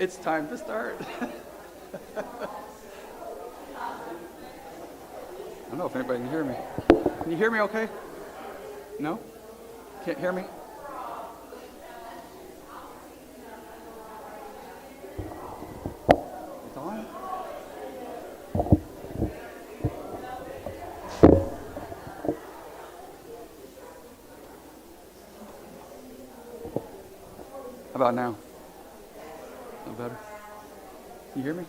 It's time to start. I don't know if anybody can hear me. Can you hear me okay? No? Can't hear me? It's on? How about now? No better? Can you hear me?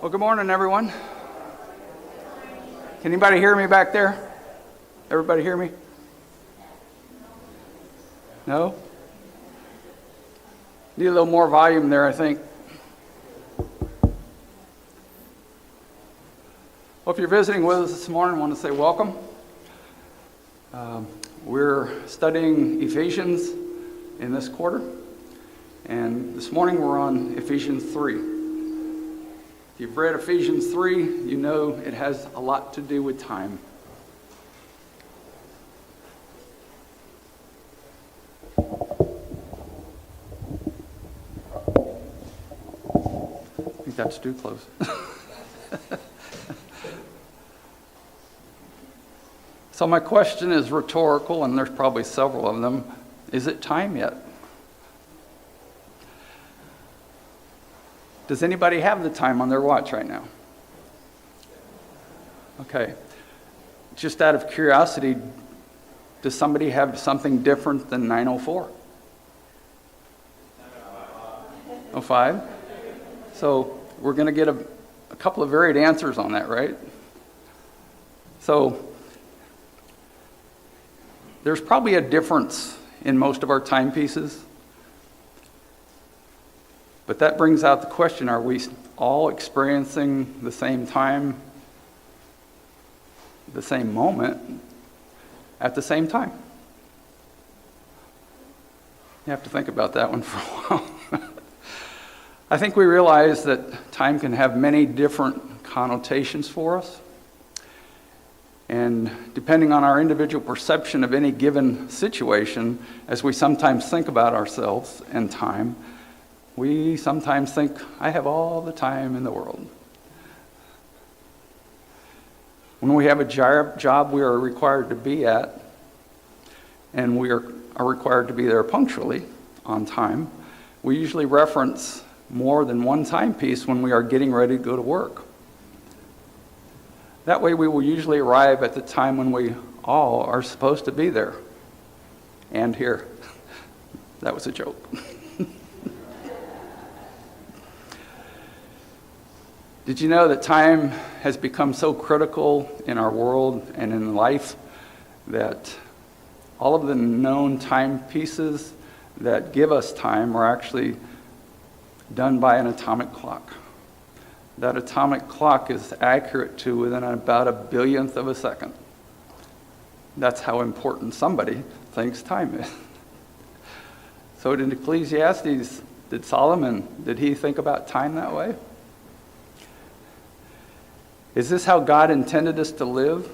Well, good morning, everyone. Can anybody hear me back there? Everybody hear me? No? Need a little more volume there, I think. Well, if you're visiting with us this morning, I want to say welcome. We're studying Ephesians in this quarter, and this morning we're on Ephesians 3. If you've read Ephesians 3, you know it has a lot to do with time. I think that's too close. So my question is rhetorical, and there's probably several of them. Is it time yet? Does anybody have the time on their watch right now? Okay. Just out of curiosity, does somebody have something different than 9:04? 05? So we're going to get a couple of varied answers on that, right? So there's probably a difference in most of our timepieces. But that brings out the question, are we all experiencing the same time, the same moment, at the same time? You have to think about that one for a while. I think we realize that time can have many different connotations for us. And depending on our individual perception of any given situation, as we sometimes think about ourselves and time, we sometimes think, I have all the time in the world. When we have a job we are required to be at, and we are required to be there punctually, on time, we usually reference more than one timepiece when we are getting ready to go to work. That way we will usually arrive at the time when we all are supposed to be there and here. That was a joke. Did you know that time has become so critical in our world and in life that all of the known timepieces that give us time are actually done by an atomic clock? That atomic clock is accurate to within about a billionth of a second. That's how important somebody thinks time is. So in Ecclesiastes, did Solomon think about time that way? Is this how God intended us to live?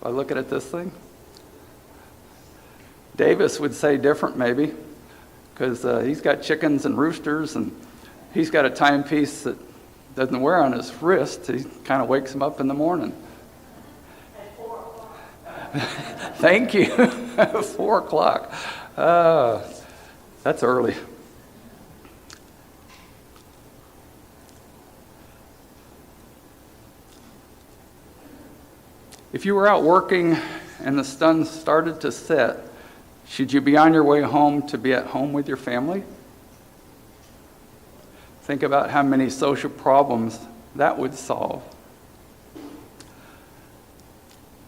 By looking at this thing? Davis would say different maybe, because he's got chickens and roosters, and he's got a timepiece that doesn't wear on his wrist. He kind of wakes him up in the morning. At 4 o'clock. Thank you. 4 o'clock. That's early. If you were out working and the sun started to set, should you be on your way home to be at home with your family? Think about how many social problems that would solve.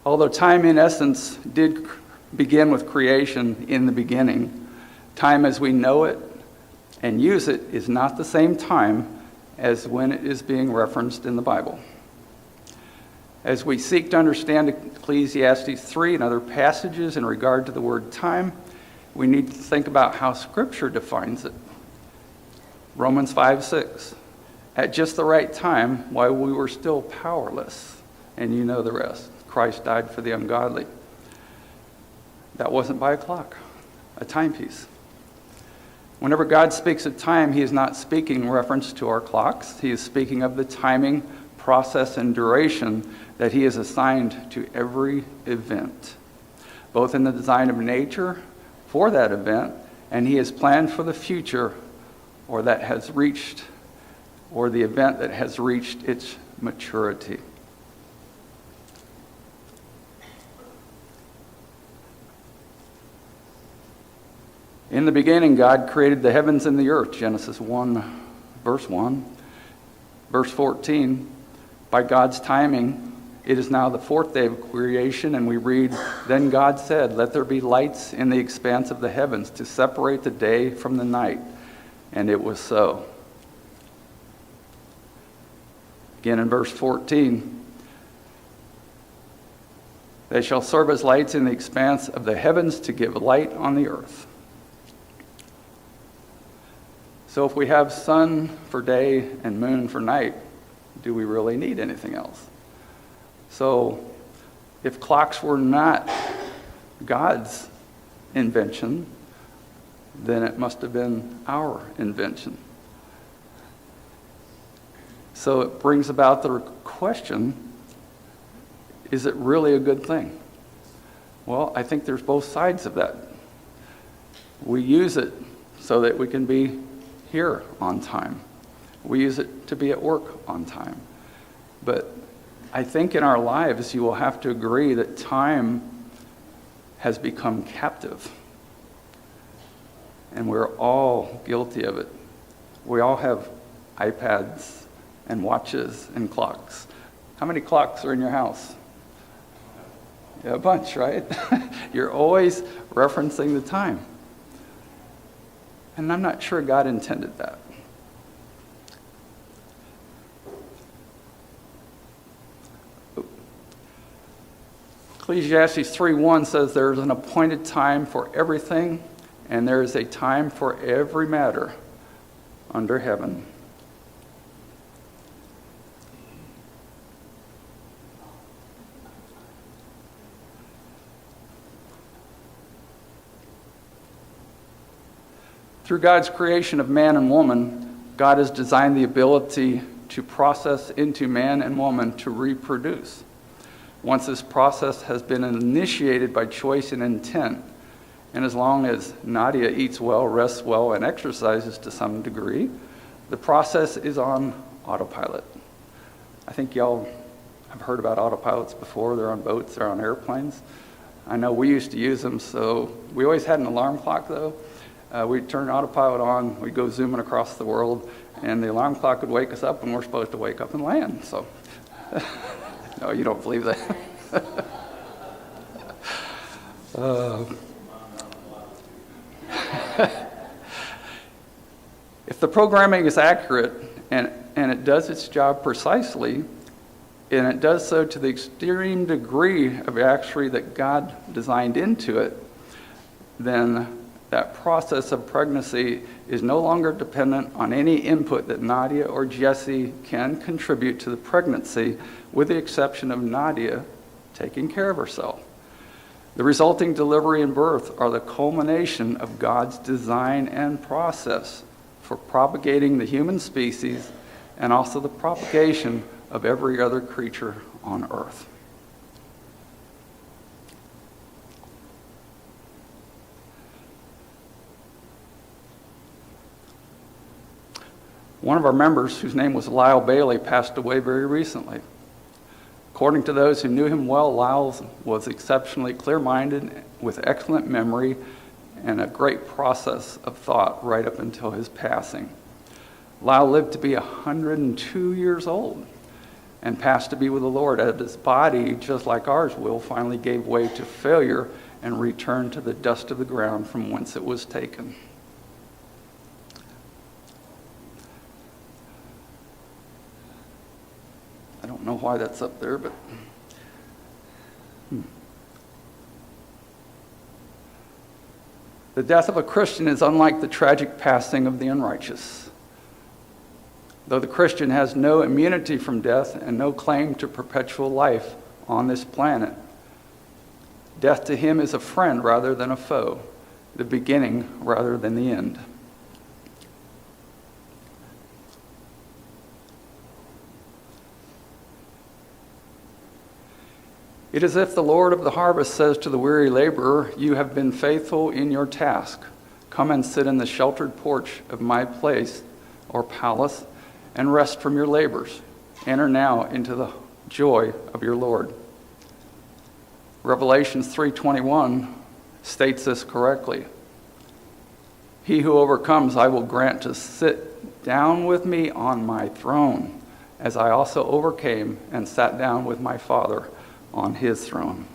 Although time in essence did begin with creation in the beginning, time as we know it and use it is not the same time as when it is being referenced in the Bible. As we seek to understand Ecclesiastes 3 and other passages in regard to the word time, we need to think about how Scripture defines it. Romans 5:6. At just the right time, while we were still powerless, and you know the rest. Christ died for the ungodly. That wasn't by a clock, a timepiece. Whenever God speaks of time, he is not speaking in reference to our clocks. He is speaking of the timing, process, and duration that he has assigned to every event, both in the design of nature for that event, and he has planned for the future or that has reached, or the event that has reached its maturity. In the beginning, God created the heavens and the earth, Genesis 1, verse 1. Verse 14, by God's timing, it is now the fourth day of creation, and we read, then God said, let there be lights in the expanse of the heavens to separate the day from the night. And it was so. Again in verse 14, they shall serve as lights in the expanse of the heavens to give light on the earth. So if we have sun for day and moon for night, do we really need anything else? So if clocks were not God's invention, then it must have been our invention. So it brings about the question, is it really a good thing? Well, I think there's both sides of that. We use it so that we can be here on time. We use it to be at work on time. But I think in our lives you will have to agree that time has become captive. And we're all guilty of it. We all have iPads and watches and clocks. How many clocks are in your house? Yeah, a bunch, right? You're always referencing the time. And I'm not sure God intended that. Ecclesiastes 3:1 says there is an appointed time for everything, and there is a time for every matter under heaven. Through God's creation of man and woman, God has designed the ability to process into man and woman to reproduce. Once this process has been initiated by choice and intent, and as long as Nadia eats well, rests well, and exercises to some degree, the process is on autopilot. I think y'all have heard about autopilots before. They're on boats, they're on airplanes. I know we used to use them, so we always had an alarm clock though. We'd turn autopilot on, we'd go zooming across the world, and the alarm clock would wake us up when we're supposed to wake up and land. So, no, you don't believe that. If the programming is accurate and it does its job precisely, and it does so to the extreme degree of actually that God designed into it, then that process of pregnancy is no longer dependent on any input that Nadia or Jesse can contribute to the pregnancy, with the exception of Nadia taking care of herself. The resulting delivery and birth are the culmination of God's design and process for propagating the human species and also the propagation of every other creature on earth. One of our members, whose name was Lyle Bailey, passed away very recently. According to those who knew him well, Lyle was exceptionally clear-minded, with excellent memory, and a great process of thought right up until his passing. Lyle lived to be 102 years old and passed to be with the Lord, as his body, just like ours will, finally gave way to failure and returned to the dust of the ground from whence it was taken. I don't know why that's up there, but the death of a Christian is unlike the tragic passing of the unrighteous. Though the Christian has no immunity from death and no claim to perpetual life on this planet, Death to him is a friend rather than a foe, the beginning rather than the end. It is as if the Lord of the harvest says to the weary laborer, "You have been faithful in your task. Come and sit in the sheltered porch of my place or palace and rest from your labors. Enter now into the joy of your Lord." Revelations 3:21 states this correctly. "He who overcomes I will grant to sit down with me on my throne, as I also overcame and sat down with my Father on his throne."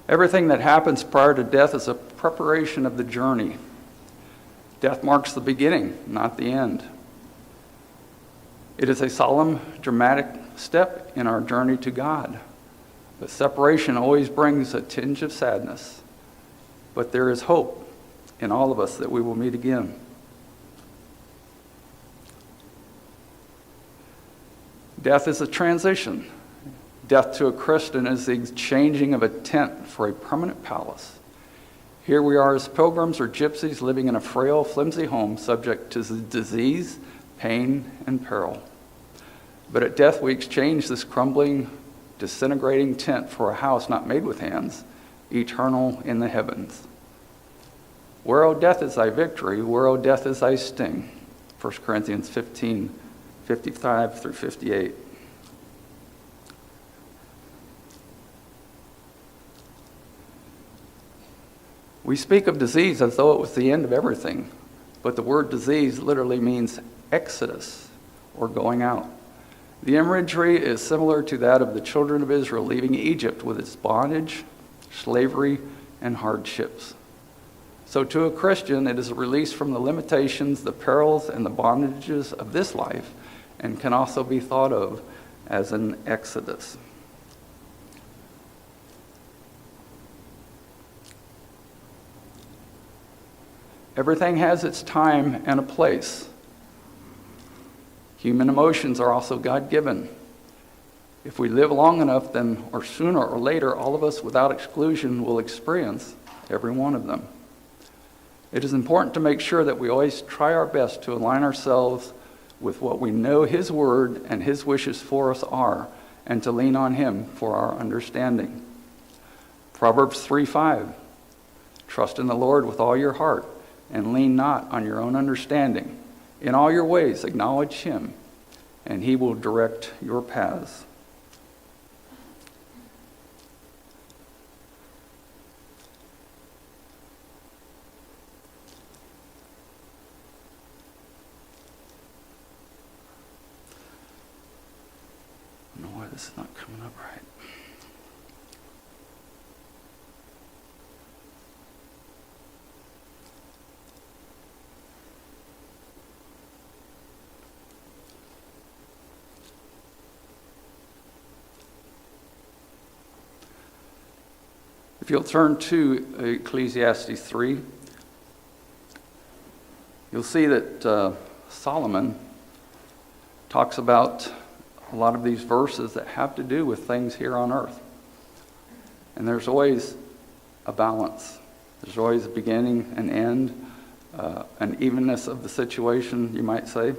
Everything that happens prior to death is a preparation of the journey. Death marks the beginning, not the end. It is a solemn, dramatic step in our journey to God. But separation always brings a tinge of sadness. But there is hope in all of us that we will meet again. Death is a transition. Death to a Christian is the exchanging of a tent for a permanent palace. Here we are as pilgrims or gypsies living in a frail, flimsy home subject to disease, pain, and peril. But at death we exchange this crumbling, disintegrating tent for a house not made with hands, eternal in the heavens. "Where, O death, is thy victory? Where, O death, is thy sting?" 1 Corinthians 15:55 through 58. We speak of disease as though it was the end of everything, but the word disease literally means exodus, or going out. The imagery is similar to that of the children of Israel leaving Egypt with its bondage, slavery, and hardships. So to a Christian, it is a release from the limitations, the perils, and the bondages of this life, and can also be thought of as an exodus. Everything has its time and a place. Human emotions are also God-given. If we live long enough, then, or sooner or later, all of us without exclusion will experience every one of them. It is important to make sure that we always try our best to align ourselves with what we know His Word and His wishes for us are, and to lean on Him for our understanding. Proverbs 3:5, "Trust in the Lord with all your heart, and lean not on your own understanding. In all your ways acknowledge Him, and He will direct your paths." I don't know why this is not coming up right. If you'll turn to Ecclesiastes 3, you'll see that Solomon talks about a lot of these verses that have to do with things here on earth. And there's always a balance. There's always a beginning, an end, an evenness of the situation, you might say.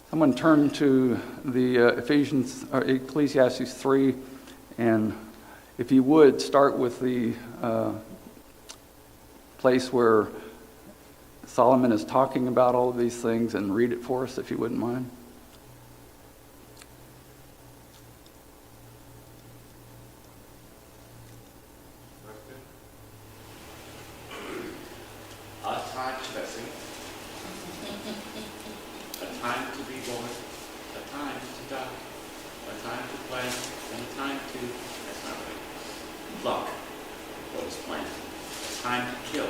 Someone turn to the Ecclesiastes 3, and if you would, start with the place where Solomon is talking about all of these things, and read it for us if you wouldn't mind. A time to blessing, a time to be born, a time to die, a time to plant, and a time to, that's not right, pluck what is planted, a time to kill,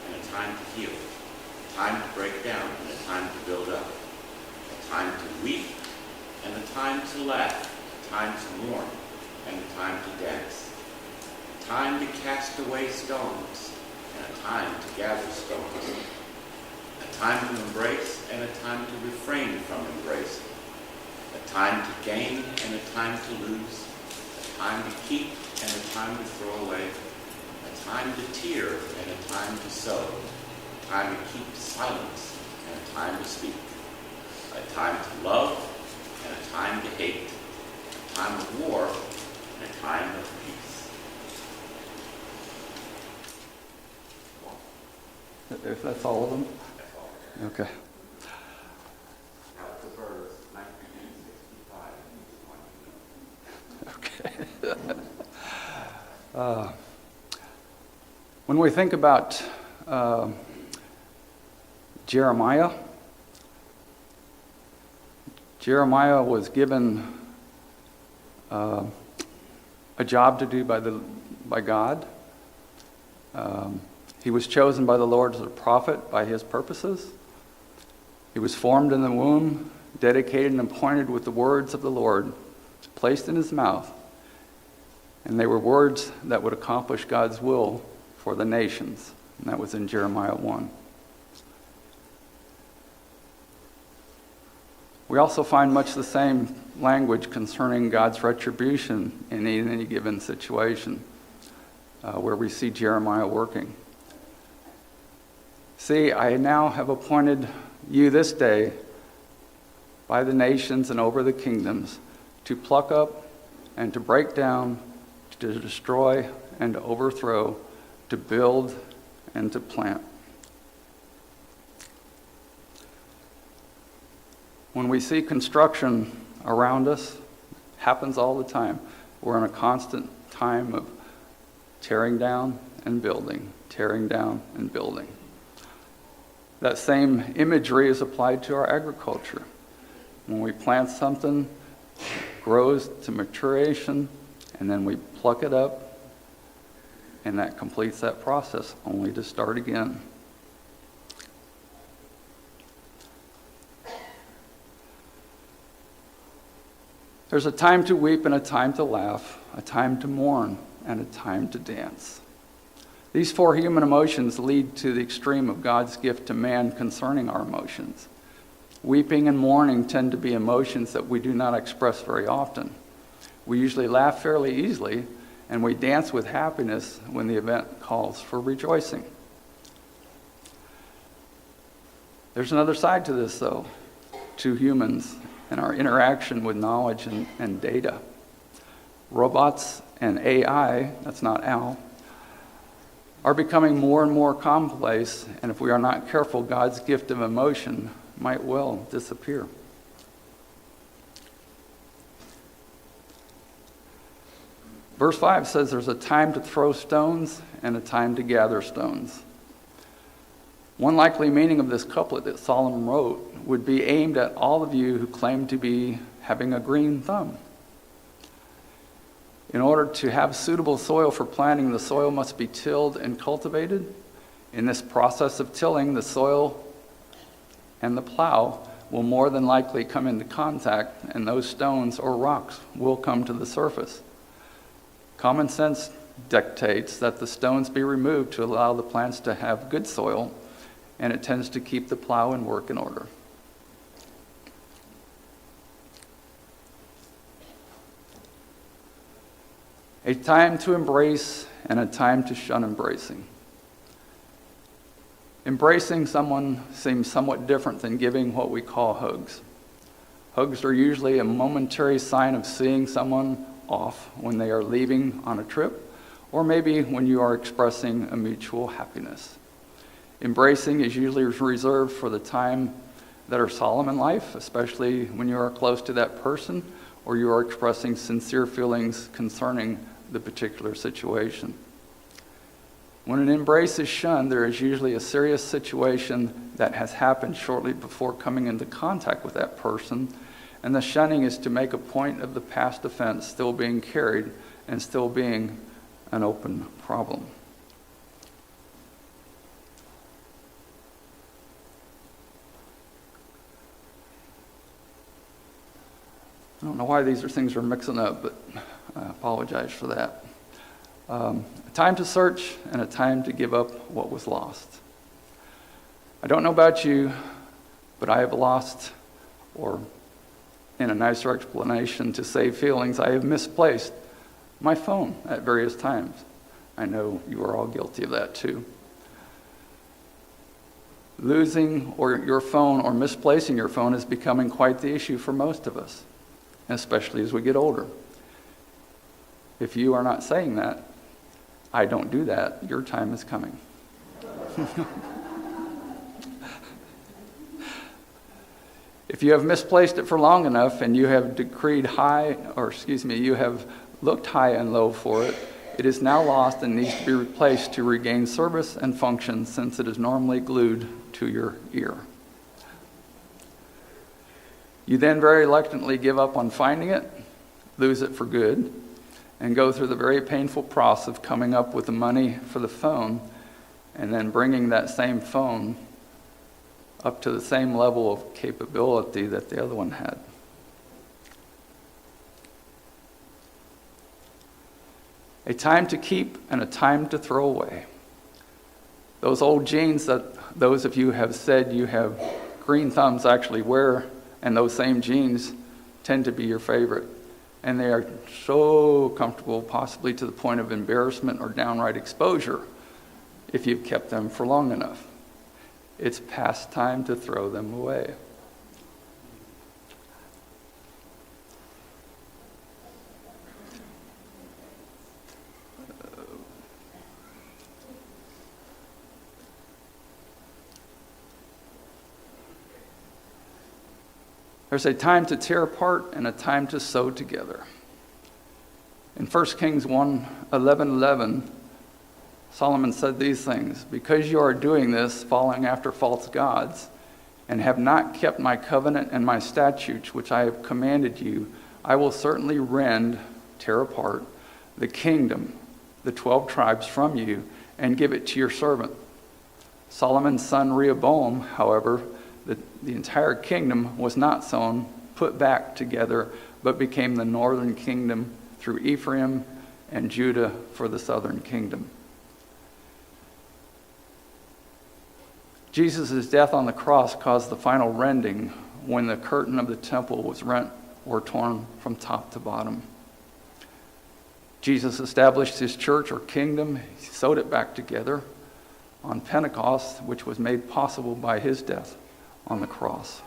and a time to heal, a time to break down, and a time to build up, a time to weep, and a time to laugh, a time to mourn, and a time to dance, a time to cast away stones, and a time to gather stones. A time to embrace and a time to refrain from embracing. A time to gain and a time to lose. A time to keep and a time to throw away. A time to tear and a time to sow. A time to keep silence and a time to speak. A time to love and a time to hate. A time of war and a time of peace. If that's all of them? That's all. Okay. That's the verse, 1965. Okay. When we think about Jeremiah was given a job to do by God. He was chosen by the Lord as a prophet by his purposes. He was formed in the womb, dedicated and appointed with the words of the Lord placed in his mouth. And they were words that would accomplish God's will for the nations. And that was in Jeremiah 1. We also find much the same language concerning God's retribution in any given situation, where we see Jeremiah working. See, I now have appointed you this day by the nations and over the kingdoms to pluck up and to break down, to destroy and to overthrow, to build and to plant. When we see construction around us, it happens all the time. We're in a constant time of tearing down and building, tearing down and building. That same imagery is applied to our agriculture. When we plant something, it grows to maturation, and then we pluck it up, and that completes that process, only to start again. There's a time to weep and a time to laugh, a time to mourn and a time to dance. These four human emotions lead to the extreme of God's gift to man concerning our emotions. Weeping and mourning tend to be emotions that we do not express very often. We usually laugh fairly easily, and we dance with happiness when the event calls for rejoicing. There's another side to this, though, to humans and our interaction with knowledge and data. Robots and AI, that's not Al, are becoming more and more commonplace, and if we are not careful, God's gift of emotion might well disappear. Verse 5 says there's a time to throw stones and a time to gather stones. One likely meaning of this couplet that Solomon wrote would be aimed at all of you who claim to be having a green thumb. In order to have suitable soil for planting, the soil must be tilled and cultivated. In this process of tilling, the soil and the plow will more than likely come into contact, and those stones or rocks will come to the surface. Common sense dictates that the stones be removed to allow the plants to have good soil, and it tends to keep the plow and work in order. A time to embrace and a time to shun embracing. Embracing someone seems somewhat different than giving what we call hugs. Hugs are usually a momentary sign of seeing someone off when they are leaving on a trip, or maybe when you are expressing a mutual happiness. Embracing is usually reserved for the time that are solemn in life, especially when you are close to that person or you are expressing sincere feelings concerning the particular situation. When an embrace is shunned, there is usually a serious situation that has happened shortly before coming into contact with that person, and the shunning is to make a point of the past offense still being carried and still being an open problem. I don't know why these things are mixing up, but I apologize for that. A time to search and a time to give up what was lost. I don't know about you, but I have lost, or in a nicer explanation to save feelings, I have misplaced my phone at various times. I know you are all guilty of that too. Losing your phone or misplacing your phone is becoming quite the issue for most of us, especially as we get older. If you are not saying that, I don't do that, your time is coming. If you have misplaced it for long enough and you have you have looked high and low for it, it is now lost and needs to be replaced to regain service and function, since it is normally glued to your ear. You then very reluctantly give up on finding it, lose it for good, and go through the very painful process of coming up with the money for the phone and then bringing that same phone up to the same level of capability that the other one had. A time to keep and a time to throw away. Those old jeans that those of you have said you have green thumbs actually wear, and those same jeans tend to be your favorite. And they are so comfortable, possibly to the point of embarrassment or downright exposure, if you've kept them for long enough. It's past time to throw them away. There's a time to tear apart and a time to sew together. In 1 Kings 1:11, Solomon said these things: "Because you are doing this, following after false gods, and have not kept my covenant and my statutes, which I have commanded you, I will certainly rend," tear apart, "the kingdom, the 12 tribes from you, and give it to your servant." Solomon's son Rehoboam, however, the entire kingdom was not sewn, put back together, but became the northern kingdom through Ephraim and Judah for the southern kingdom. Jesus' death on the cross caused the final rending when the curtain of the temple was rent or torn from top to bottom. Jesus established his church or kingdom. He sewed it back together on Pentecost, which was made possible by his death on the cross.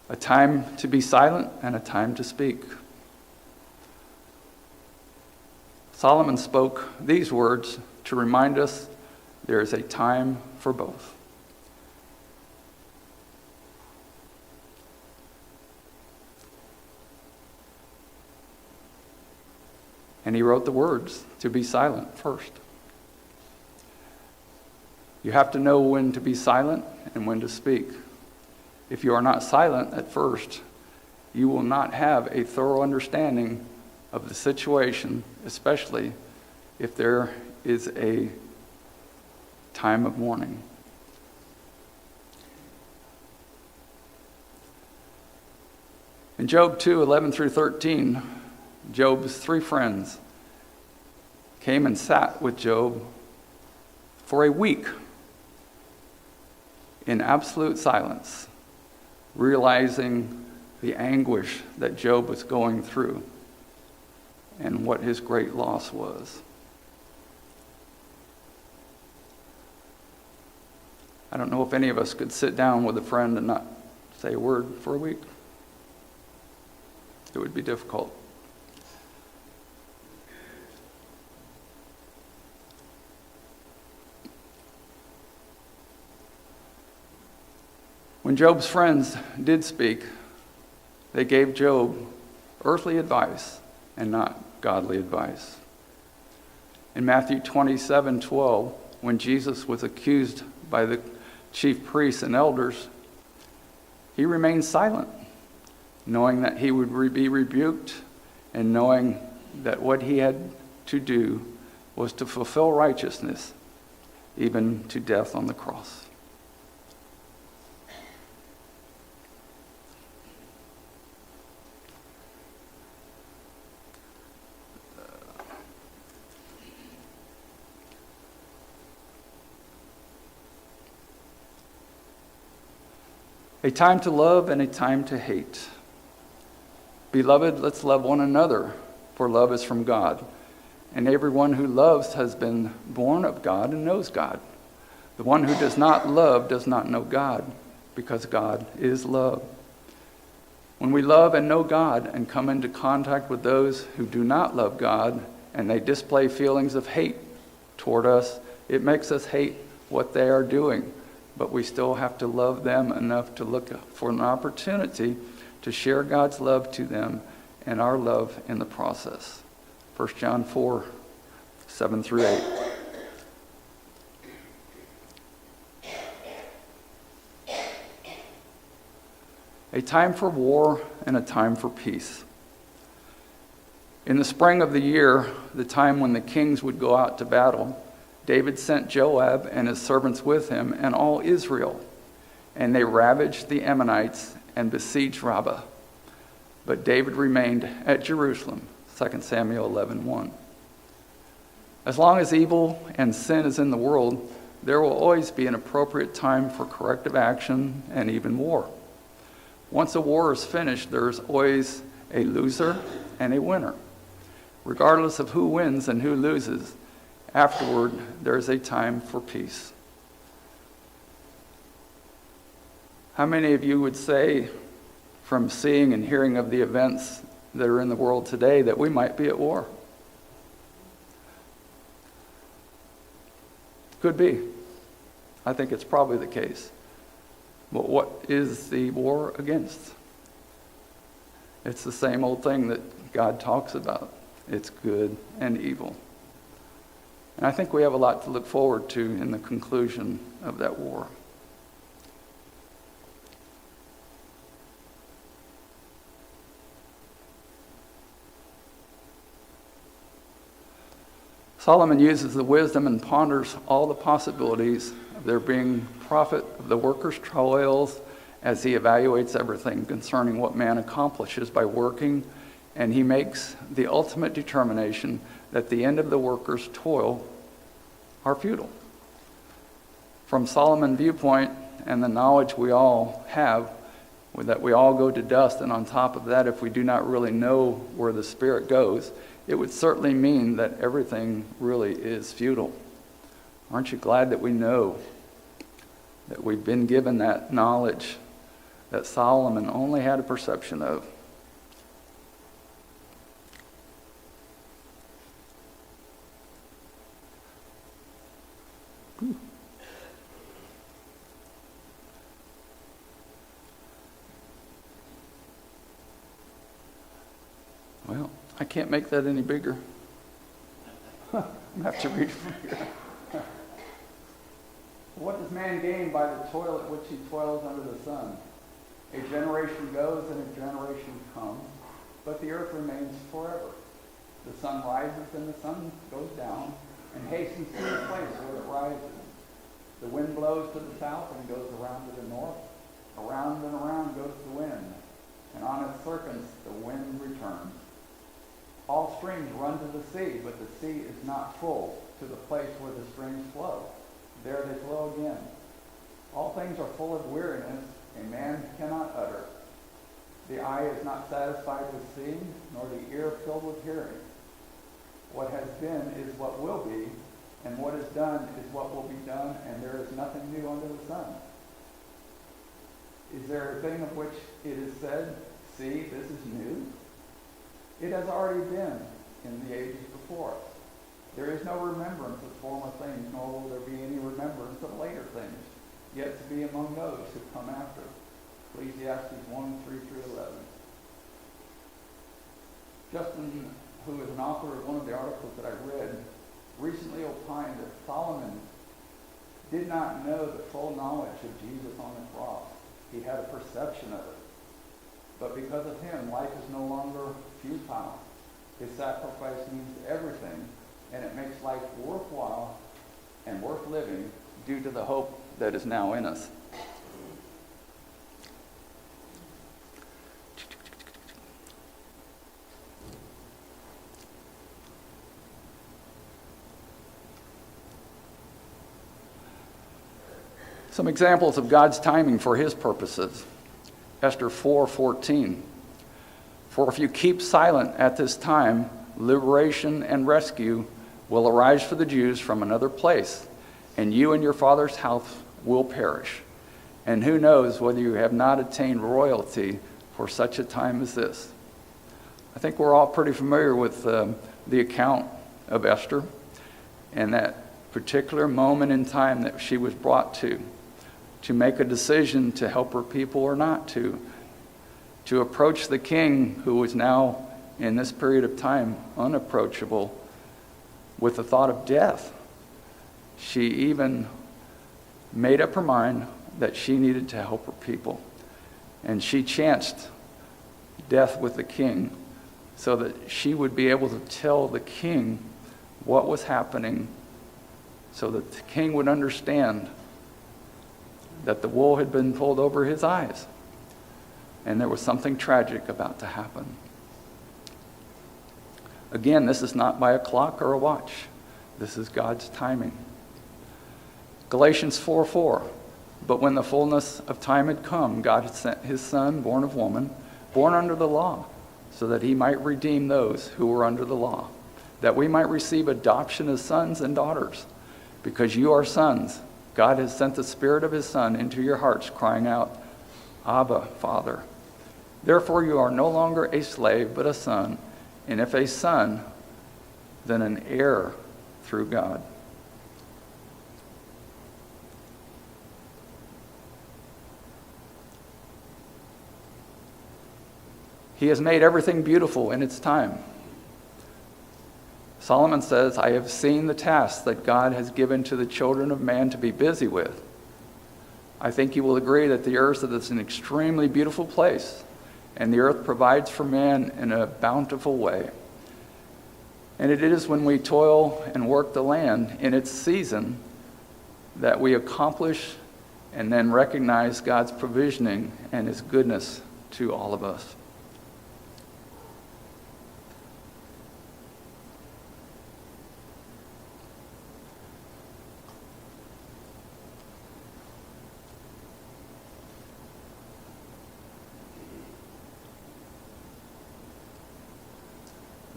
A time to be silent and a time to speak. Solomon spoke these words to remind us there is a time for both. And he wrote the words to be silent first. You have to know when to be silent and when to speak. If you are not silent at first, you will not have a thorough understanding of the situation, especially if there is a time of mourning. In Job 2:11 through 13, Job's 3 friends came and sat with Job for a week in absolute silence, realizing the anguish that Job was going through and what his great loss was. I don't know if any of us could sit down with a friend and not say a word for a week. It would be difficult. When Job's friends did speak, they gave Job earthly advice and not godly advice. In Matthew 27:12, when Jesus was accused by the chief priests and elders, he remained silent, knowing that he would be rebuked and knowing that what he had to do was to fulfill righteousness, even to death on the cross. A time to love and a time to hate. Beloved, let's love one another, for love is from God. And everyone who loves has been born of God and knows God. The one who does not love does not know God, because God is love. When we love and know God and come into contact with those who do not love God and they display feelings of hate toward us, it makes us hate what they are doing. But we still have to love them enough to look for an opportunity to share God's love to them and our love in the process. 1 John 4, 7 through 8. A time for war and a time for peace. In the spring of the year, the time when the kings would go out to battle, David sent Joab and his servants with him and all Israel, and they ravaged the Ammonites and besieged Rabbah. But David remained at Jerusalem, 2 Samuel 11:1. As long as evil and sin is in the world, there will always be an appropriate time for corrective action and even war. Once a war is finished, there is always a loser and a winner. Regardless of who wins and who loses, afterward there is a time for peace. How many of you would say, from seeing and hearing of the events that are in the world today, that we might be at war? Could be. I think it's probably the case. But what is the war against? It's the same old thing that God talks about. It's good and evil. And I think we have a lot to look forward to in the conclusion of that war. Solomon uses the wisdom and ponders all the possibilities of there being profit of the worker's toils as he evaluates everything concerning what man accomplishes by working, and he makes the ultimate determination that the end of the worker's toil are futile. From Solomon's viewpoint and the knowledge we all have, that we all go to dust, and on top of that, if we do not really know where the spirit goes, it would certainly mean that everything really is futile. Aren't you glad that we know that we've been given that knowledge that Solomon only had a perception of? Well, I can't make that any bigger. I'm going to have to read from here. What does man gain by the toil at which he toils under the sun? A generation goes and a generation comes, but the earth remains forever. The sun rises and the sun goes down and hastens to the place where it rises. The wind blows to the south and goes around to the north. Around and around goes the wind, and on its circuits the wind returns. All streams run to the sea, but the sea is not full to the place where the streams flow. There they flow again. All things are full of weariness, a man cannot utter. The eye is not satisfied with seeing, nor the ear filled with hearing. What has been is what will be, and what is done is what will be done, and there is nothing new under the sun. Is there a thing of which it is said, see, this is new? It has already been in the ages before us. There is no remembrance of former things, nor will there be any remembrance of later things, yet to be among those who come after. Ecclesiastes 1, 3 through 11. Justin, who is an author of one of the articles that I read, recently opined that Solomon did not know the full knowledge of Jesus on the cross. He had a perception of it. But because of him, life is no longer futile. His sacrifice means everything, and it makes life worthwhile and worth living due to the hope that is now in us. Some examples of God's timing for his purposes. Esther 4:14. For if you keep silent at this time, liberation and rescue will arise for the Jews from another place, and you and your father's house will perish. And who knows whether you have not attained royalty for such a time as this. I think we're all pretty familiar with the account of Esther and that particular moment in time that she was brought to make a decision to help her people or not to approach the king, who was now in this period of time unapproachable, with the thought of death. She even made up her mind that she needed to help her people. And she chanced death with the king so that she would be able to tell the king what was happening, so that the king would understand that the wool had been pulled over his eyes and there was something tragic about to happen. Again, this is not by a clock or a watch. This is God's timing. Galatians 4:4. But when the fullness of time had come, God had sent his Son, born of woman, born under the law, so that he might redeem those who were under the law, that we might receive adoption as sons and daughters. Because you are sons, God has sent the Spirit of his Son into your hearts, crying out, Abba, Father. Therefore you are no longer a slave, but a son, and if a son, then an heir through God. He has made everything beautiful in its time. Solomon says, I have seen the tasks that God has given to the children of man to be busy with. I think you will agree that the earth is an extremely beautiful place, and the earth provides for man in a bountiful way. And it is when we toil and work the land in its season that we accomplish and then recognize God's provisioning and his goodness to all of us.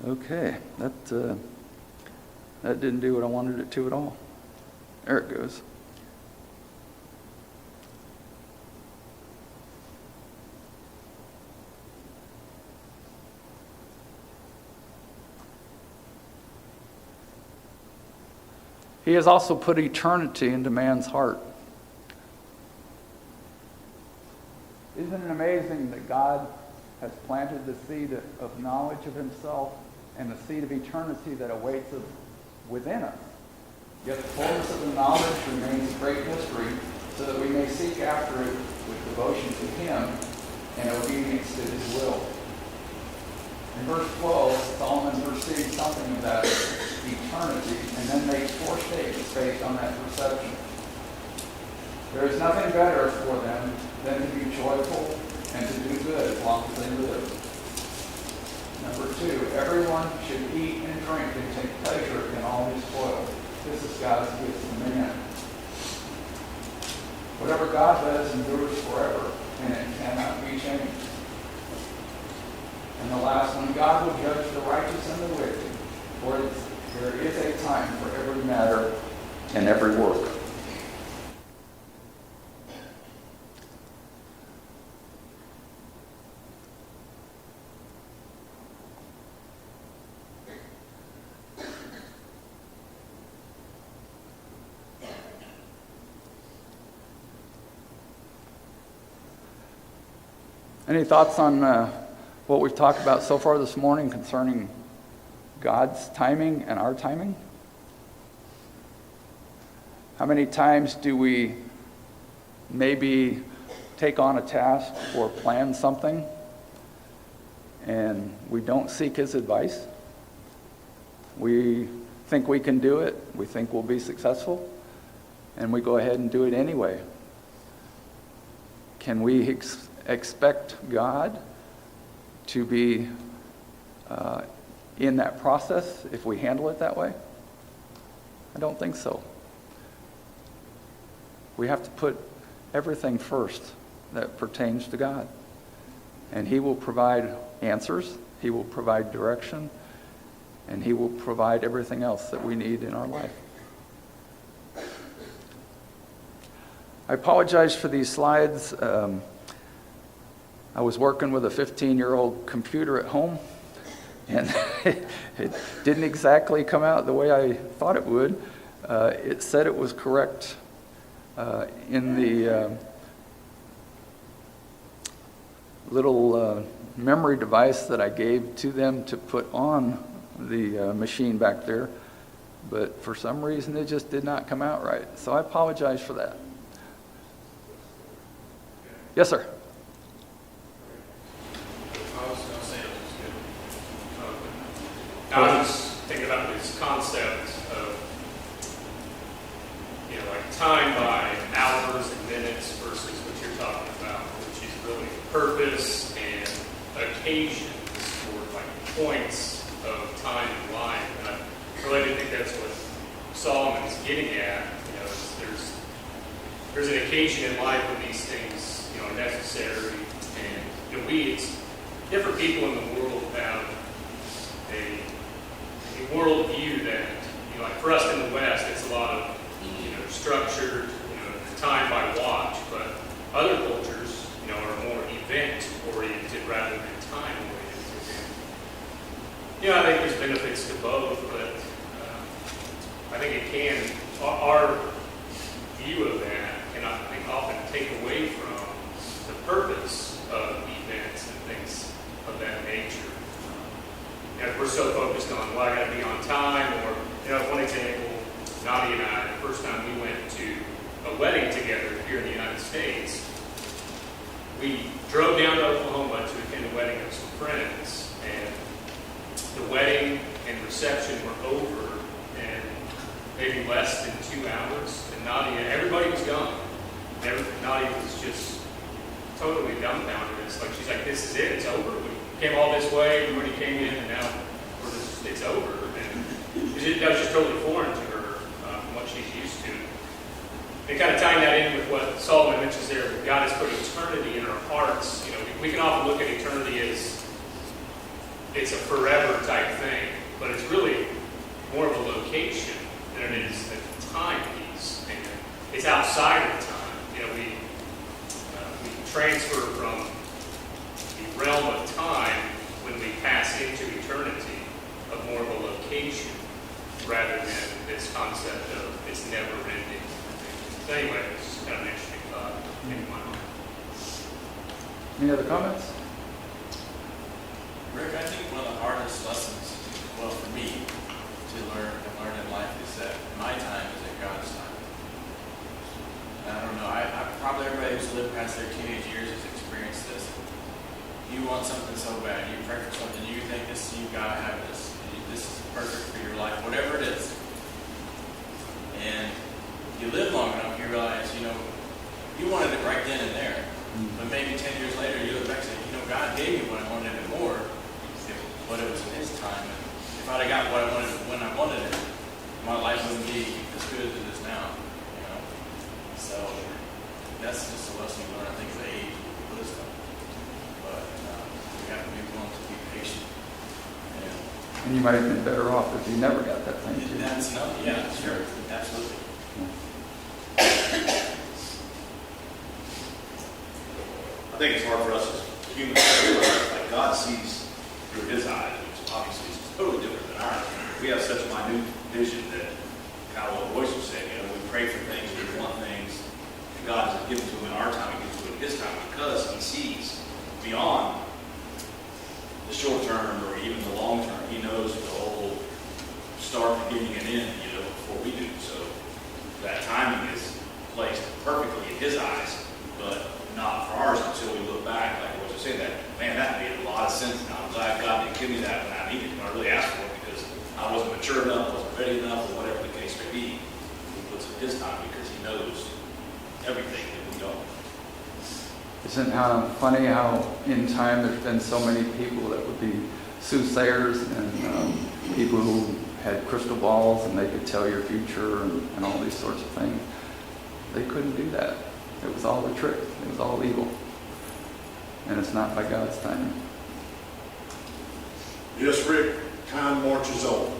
Okay, that didn't do what I wanted it to at all. There it goes. He has also put eternity into man's heart. Isn't it amazing that God has planted the seed of knowledge of himself and the seed of eternity that awaits us within us? Yet the fullness of the knowledge remains a great mystery, so that we may seek after it with devotion to him and obedience to his will. In verse 12, Solomon perceives something of that eternity and then makes 4 statements based on that perception. There is nothing better for them than to be joyful and to do good as long as they live. Number 2, everyone should eat and drink and take pleasure in all his toil. This is God's gift to man. Whatever God does endures forever, and it cannot be changed. And the last one, God will judge the righteous and the wicked, for there is a time for every matter and every work. Any thoughts on what we've talked about so far this morning concerning God's timing and our timing? How many times do we maybe take on a task or plan something and we don't seek his advice? We think we can do it, we think we'll be successful, and we go ahead and do it anyway. Can we expect God to be in that process if we handle it that way? I don't think so. We have to put everything first that pertains to God. And He will provide answers, He will provide direction, and He will provide everything else that we need in our life. I apologize for these slides. I was working with a 15-year-old computer at home, and it didn't exactly come out the way I thought it would. It said it was correct in the little memory device that I gave to them to put on the machine back there, but for some reason it just did not come out right. So I apologize for that. Yes, sir. I was going to say it was good. I was just thinking about this concept of, like time by hours and minutes versus what you're talking about, which is really purpose and occasions or like points of time in life. And I really do think that's what Solomon's getting at. There's an occasion in life when these things are necessary, and it's different people in the world have a world view that, like for us in the West, it's a lot of structured, time by watch, but other cultures, are more event oriented rather than time oriented. I think there's benefits to both, but I think it can, our view of that can, I think, often take away from the purpose of events and things of that nature. If we're so focused on, well, I got to be on time, or, one example, Nadia and I, the first time we went to a wedding together here in the United States, we drove down to Oklahoma to attend a wedding of some friends, and the wedding and reception were over in maybe less than 2 hours, and Nadia, everybody was gone. Nadia was just totally dumbfounded. It's like, she's like, this is it, it's over. We came all this way, everybody came in, and now it's over. And that was just totally foreign to her from what she's used to. And kind of tying that in with what Solomon mentions there, God has put eternity in our hearts. We can often look at eternity as it's a forever type thing, but it's really more of a location than it is a time piece. And it's outside of time. We transfer from the realm of time when we pass into eternity of more of a location rather than this concept of it's never ending. So anyway, it's just kind of an interesting thought in my mind. Any other comments? Rick, I think one of the hardest lessons, well, for me, to learn in life is that my time is at God's time. I don't know, I probably everybody who's lived past their teenage years has experienced this. You want something so bad, you pray for something, you think you've got to have this. This is perfect for your life, whatever it is. And you live long enough, you realize, you wanted it right then and there. But maybe 10 years later, you look back and say, God gave me what I wanted and more, but it was in His time. And if I'd have got what I wanted when I wanted it, my life wouldn't be as good as it is now. So that's just a lesson you learn, I think, of age and wisdom. But we have to be willing to be patient. And you might have been better off if you never got that thing too. That's nothing. Yeah, sure. Absolutely. I think it's hard for us as humans to realize, like, God sees through His eyes, which obviously is totally different than ours. We have such minute vision that, kind of what Royce was saying, we pray for things, we want things, and God has given to Him in our time, He gives to Him in His time, because He sees beyond the short term or even the long term. He knows the whole start, beginning, and end, before we do. So that timing is placed perfectly in His eyes, but not for ours until we look back, like what you said, that, man, that made a lot of sense now. I'm glad God didn't give me that when I needed it, when I really asked for it, because I wasn't mature enough, wasn't ready enough, or whatever the case may be. He puts it in His time because He knows everything that we don't. Isn't it funny how in time there's been so many people that would be soothsayers and people who had crystal balls and they could tell your future and all these sorts of things. They couldn't do that. It was all a trick. It was all evil. and it's not by God's timing. Yes, Rick, time marches on.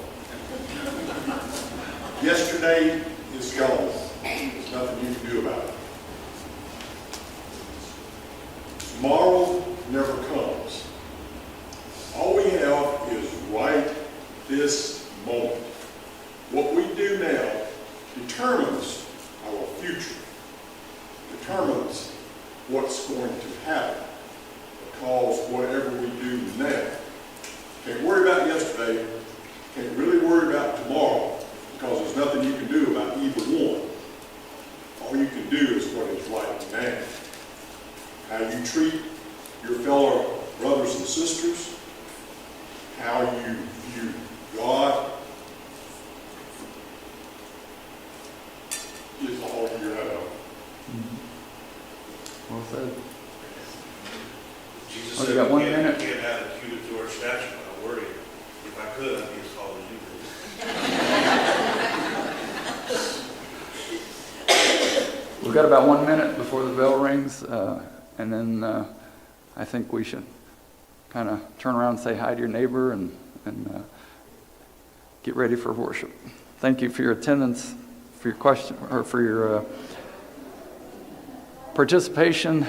Yesterday is gone. There's nothing you can do about it. Tomorrow never comes. All we have is right this moment. What we do now determines our future, determines what's going to happen, because whatever we do now, can't worry about yesterday, can't really worry about tomorrow, because there's nothing you can do about either one. All you can do is what is right now. How you treat your fellow brothers and sisters, how you view God, is all you have. Well said. Jesus Oh, you said, got 1 "You minute? can't add a cubit to our stature." Don't worry. If I could, I'd be as tall as you could. We've got about 1 minute before the bell rings, and then I think we should kind of turn around and say hi to your neighbor and get ready for worship. Thank you for your attendance, for your question, or for your participation.